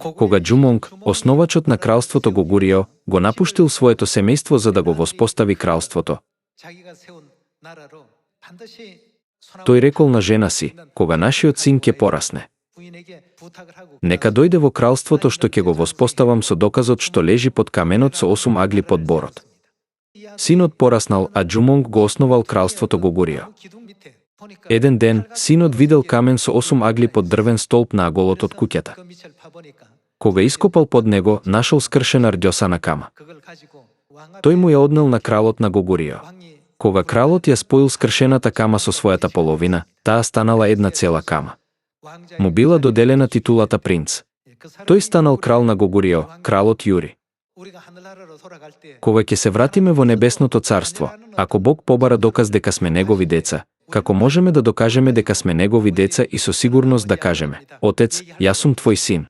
Кога Џумонг, основачот на кралството Гогурио, го напуштил своето семејство за да го воспостави кралството, тој рекол на жена си: кога нашиот син ќе порасне, нека дојде во кралството што ќе го воспоставам со доказот што лежи под каменот со 8 агли под борот. Синот пораснал, а Џумонг го основал кралството Гогурио. Еден ден, синот видел камен со 8 агли под дрвен столб на аголот од куќата. Кога ископал под него, нашол скршена рѓосана кама. Тој му ја однел на кралот на Гогурио. Кога кралот ја споил скршената кама со својата половина, таа станала една цела кама. Му била доделена титулата принц. Тој станал крал на Гогурио, кралот Јури. Кога ќе се вратиме во небесното царство, ако Бог побара доказ дека сме негови деца, како можеме да докажеме дека сме негови деца и со сигурност да кажеме: Отец, јас сум твој син?